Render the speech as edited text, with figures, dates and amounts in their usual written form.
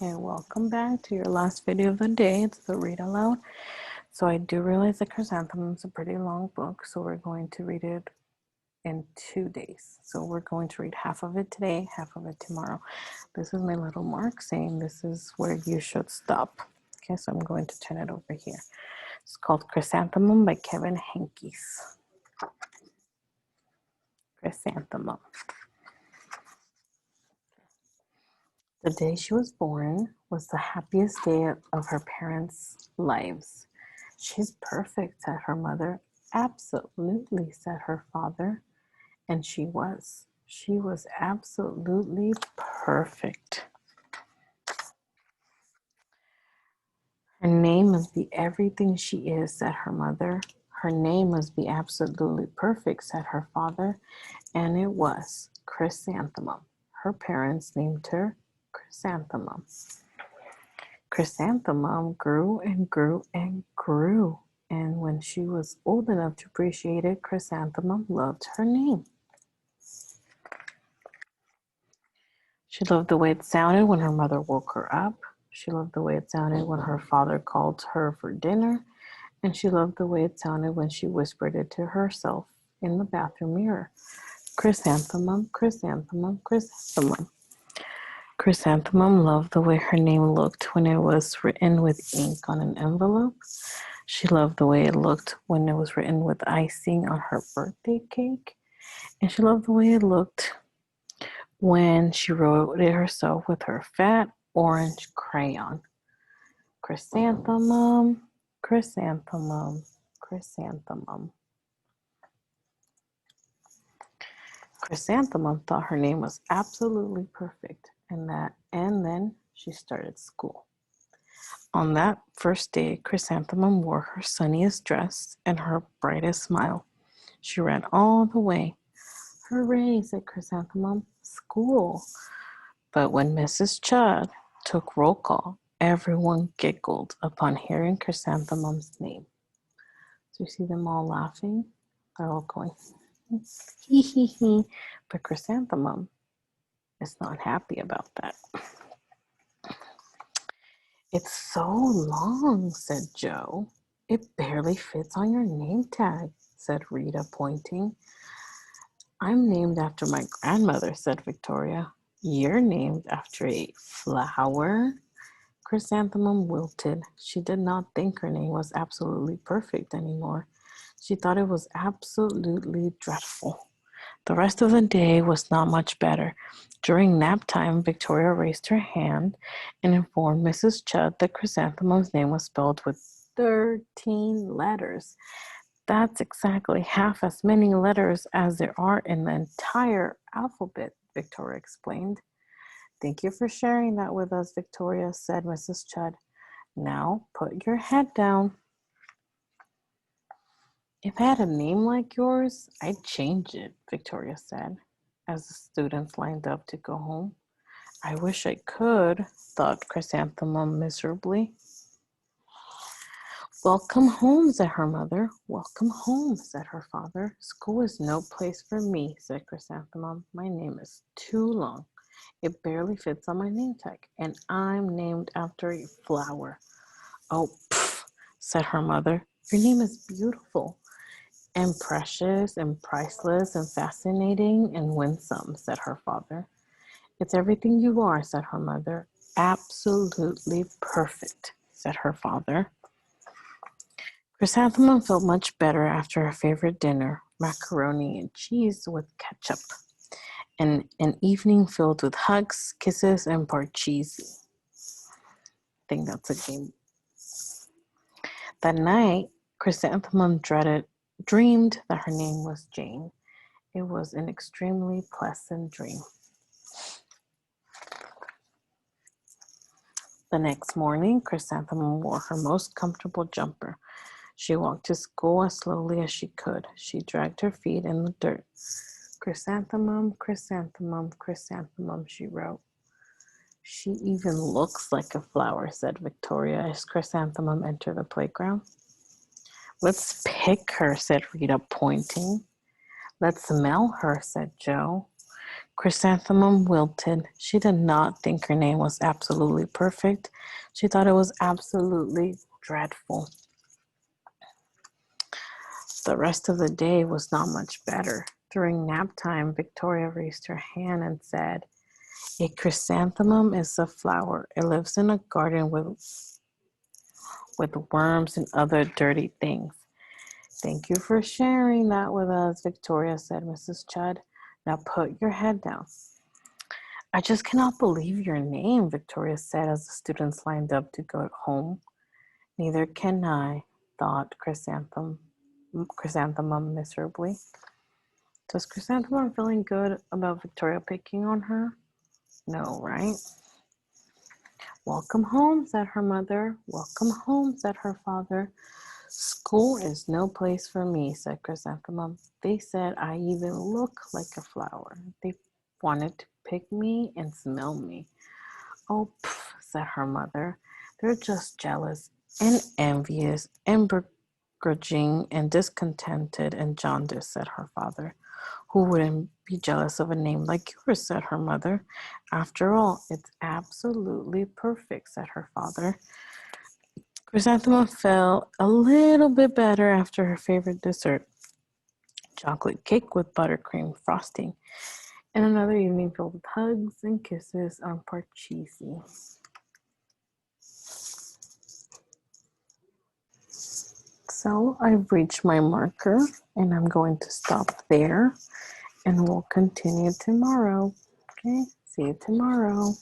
Okay, welcome back to your last video of the day. It's the read aloud. So I do realize that Chrysanthemum is a pretty long book, so we're going to read it in 2 days. So we're going to read half of it today, half of it tomorrow. This is my little mark saying this is where you should stop. Okay, so I'm going to turn it over here. It's called Chrysnthemum by Kevin Henkes. Chrysnthemum. The day she was born was the happiest day of her parents' lives. She's perfect, said her mother. Absolutely, said her father. And she was. She was absolutely perfect. Her name must be everything she is, said her mother. Her name must be absolutely perfect, said her father. And it was Chrysnthemum. Her parents named her Chrysnthemum. Chrysnthemum grew and grew and grew. And when she was old enough to appreciate it, Chrysnthemum loved her name. She loved the way it sounded when her mother woke her up. She loved the way it sounded when her father called her for dinner. And she loved the way it sounded when she whispered it to herself in the bathroom mirror. Chrysnthemum, Chrysnthemum, Chrysnthemum. Chrysnthemum loved the way her name looked when it was written with ink on an envelope. She loved the way it looked when it was written with icing on her birthday cake. And she loved the way it looked when she wrote it herself with her fat orange crayon. Chrysnthemum, Chrysnthemum, Chrysnthemum. Chrysnthemum thought her name was absolutely perfect, and then she started school. On that first day, Chrysnthemum wore her sunniest dress and her brightest smile. She ran all the way. Hooray, said Chrysnthemum, school. But when Mrs. Chudd took roll call, everyone giggled upon hearing Chrysnthemum's name. So you see them all laughing? They're all going, hee hee hee. But Chrysnthemum is not happy about that. It's so long, said Joe. It barely fits on your name tag, said Rita, pointing. I'm named after my grandmother, said Victoria. You're named after a flower? Chrysnthemum wilted. She did not think her name was absolutely perfect anymore. She thought it was absolutely dreadful. The rest of the day was not much better. During nap time, Victoria raised her hand and informed Mrs. Chudd that Chrysnthemum's name was spelled with 13 letters. That's exactly half as many letters as there are in the entire alphabet, Victoria explained. Thank you for sharing that with us, Victoria, said Mrs. Chudd. Now put your head down. If I had a name like yours, I'd change it, Victoria said, as the students lined up to go home. I wish I could, thought Chrysnthemum miserably. Welcome home, said her mother. Welcome home, said her father. School is no place for me, said Chrysnthemum. My name is too long. It barely fits on my name tag, and I'm named after a flower. Oh, pff, said her mother. Your name is beautiful. And precious and priceless and fascinating and winsome, said her father. It's everything you are, said her mother. Absolutely perfect, said her father. Chrysnthemum felt much better after her favorite dinner, macaroni and cheese with ketchup, and an evening filled with hugs, kisses, and parcheesi. I think that's a game. That night, Chrysnthemum dreamed that her name was Jane. It was an extremely pleasant dream. The next morning, Chrysnthemum wore her most comfortable jumper. She walked to school as slowly as she could. She dragged her feet in the dirt. Chrysnthemum, Chrysnthemum, Chrysnthemum, she wrote. She even looks like a flower, said Victoria as Chrysnthemum entered the playground. Let's pick her, said Rita, pointing. Let's smell her, said Joe. Chrysanthemum wilted. She did not think her name was absolutely perfect. She thought it was absolutely dreadful. The rest of the day was not much better. During nap time, Victoria raised her hand and said, "A chrysanthemum is a flower. It lives in a garden with worms and other dirty things." "Thank you for sharing that with us, Victoria," said Mrs. Chudd. "Now put your head down." "I just cannot believe your name," Victoria said as the students lined up to go home. "Neither can I," thought Chrysanthemum miserably. Was Chrysanthemum feeling good about Victoria picking on her? No, right? "Welcome home," said her mother. "Welcome home," said her father. "School is no place for me," said Chrysanthemum. "They said I even look like a flower. They wanted to pick me and smell me." "Oh, pff," said her mother. "They're just jealous and envious and begrudging and discontented and jaundiced," said her father. "Who wouldn't be jealous of a name like yours?" said her mother. "After all, it's absolutely perfect," said her father. Chrysanthemum felt a little bit better after her favorite dessert, chocolate cake with buttercream frosting, and another evening filled with hugs and kisses on Parcheesi. So I've reached my marker, and I'm going to stop there, and we'll continue tomorrow. Okay, see you tomorrow.